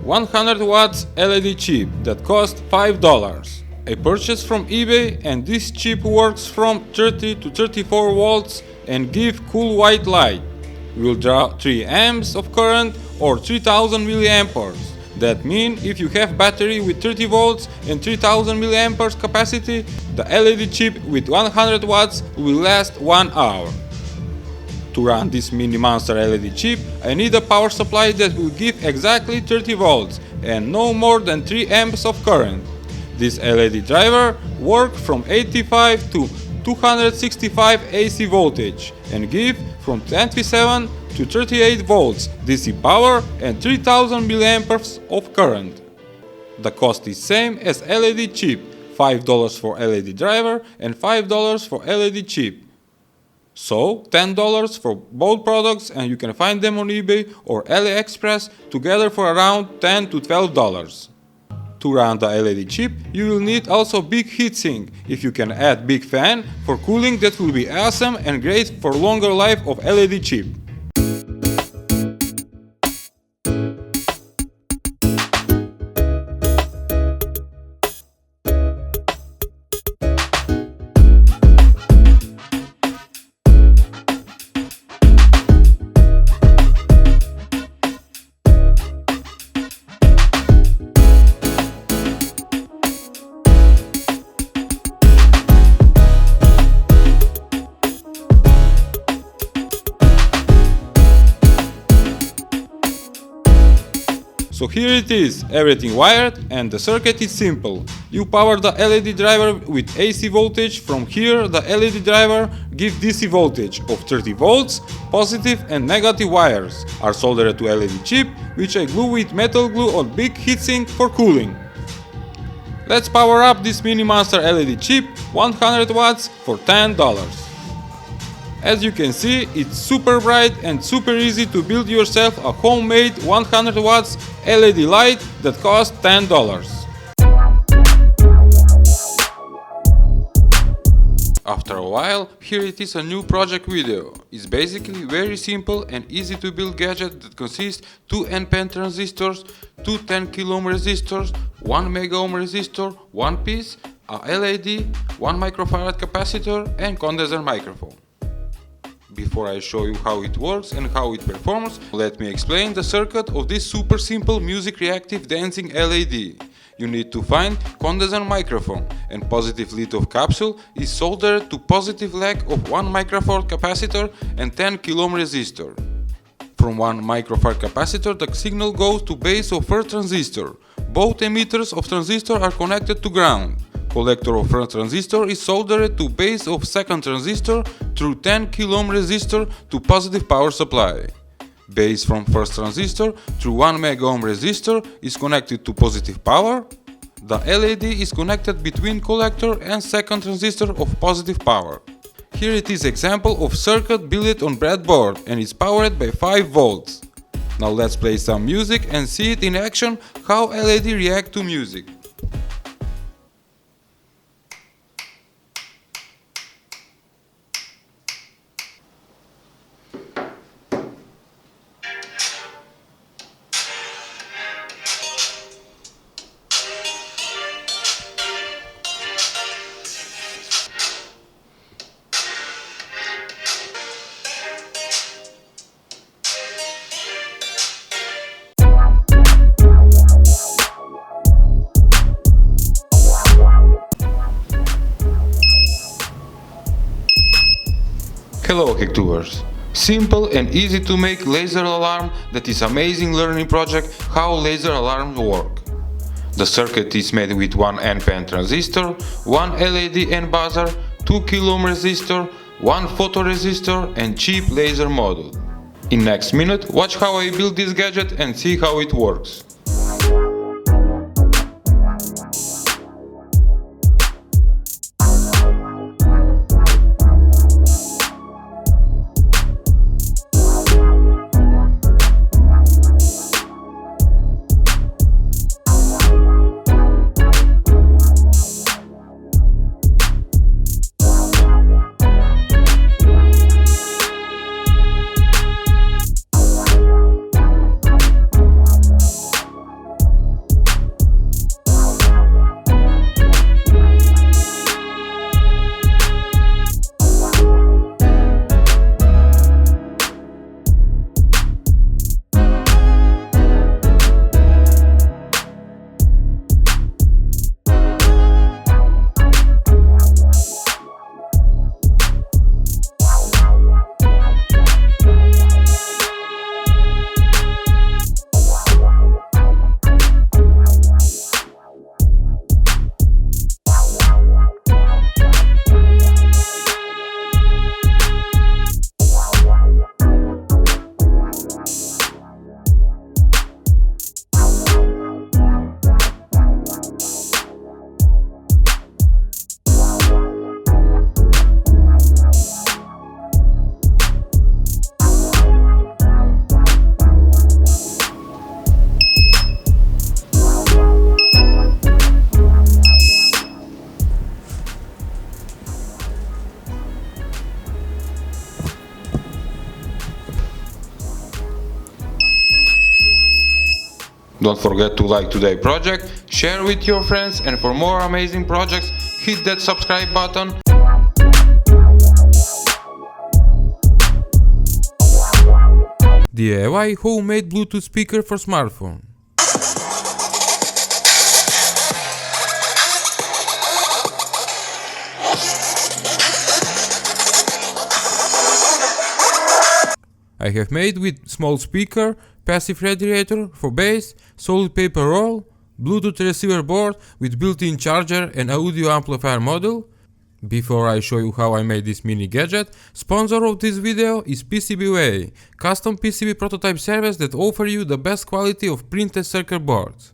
100 watts LED chip that cost $5. I purchased from eBay, and this chip works from 30 to 34 volts and give cool white light. Will draw 3 amps of current or 3000 milliamperes. That means if you have battery with 30 volts and 3000 milliamperes capacity, the LED chip with 100 watts will last 1 hour. To run this mini monster LED chip, I need a power supply that will give exactly 30 volts and no more than 3 amps of current. This LED driver works from 85 to 265 AC voltage and give from 27 to 38 volts DC power and 3000 milliamperes of current. The cost is same as LED chip, $5 for LED driver and $5 for LED chip. So $10 for both products, and you can find them on eBay or AliExpress together for around $10 to $12. To run the LED chip, you will need also big heatsink. If you can add big fan for cooling, that will be awesome and great for longer life of LED chip. So here it is, everything wired, and the circuit is simple. You power the LED driver with AC voltage. From here the LED driver gives DC voltage of 30 volts. Positive and negative wires are soldered to LED chip, which I glue with metal glue on big heatsink for cooling. Let's power up this mini monster LED chip 100 watts for $10. As you can see, it's super bright and super easy to build yourself a homemade 100 watts LED light that costs $10. After a while, here it is, a new project video. It's basically very simple and easy to build gadget that consists 2 NPN transistors, 2 10 kilo ohm resistors, 1 mega ohm resistor, one piece, a LED, 1 microfarad capacitor and condenser microphone. Before I show you how it works and how it performs, let me explain the circuit of this super simple music reactive dancing LED. You need to find condenser microphone, and positive lead of capsule is soldered to positive leg of 1 microfarad capacitor and 10 kilo ohm resistor. From 1 microfarad capacitor the signal goes to base of first transistor. Both emitters of transistor are connected to ground. Collector of first transistor is soldered to base of second transistor through 10 kilo ohm resistor to positive power supply. Base from first transistor through 1 mega ohm resistor is connected to positive power. The LED is connected between collector and second transistor of positive power. Here it is example of circuit built on breadboard and is powered by 5 volts. Now let's play some music and see it in action, how LED react to music. Hello Hacktubers! Simple and easy to make laser alarm that is amazing learning project how laser alarms work. The circuit is made with 1 NPN transistor, 1 LED and buzzer, 2 kilo ohm resistor, 1 photoresistor and cheap laser module. In next minute watch how I build this gadget and see how it works. Don't forget to like today's project, share with your friends, and for more amazing projects, hit that subscribe button. DIY homemade Bluetooth speaker for smartphone. I have made with small speaker, passive radiator for bass, solid paper roll, Bluetooth receiver board with built-in charger and audio amplifier module. Before I show you how I made this mini gadget, sponsor of this video is PCBWay, custom PCB prototype service that offer you the best quality of printed circuit boards.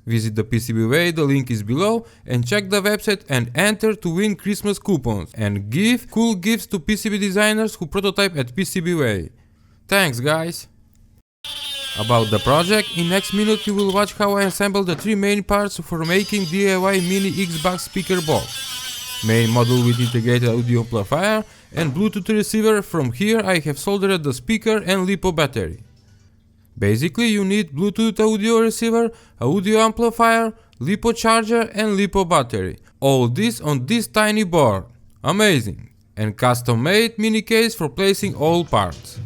Visit the PCBWay, the link is below, and check the website and enter to win Christmas coupons and give cool gifts to PCB designers who prototype at PCBWay. Thanks guys! About the project, in next minute you will watch how I assemble the three main parts for making DIY mini Xbox speaker box. Main module with integrated audio amplifier and Bluetooth receiver. From here I have soldered the speaker and LiPo battery. Basically you need Bluetooth audio receiver, audio amplifier, LiPo charger and LiPo battery. All this on this tiny board. Amazing! And custom made mini case for placing all parts.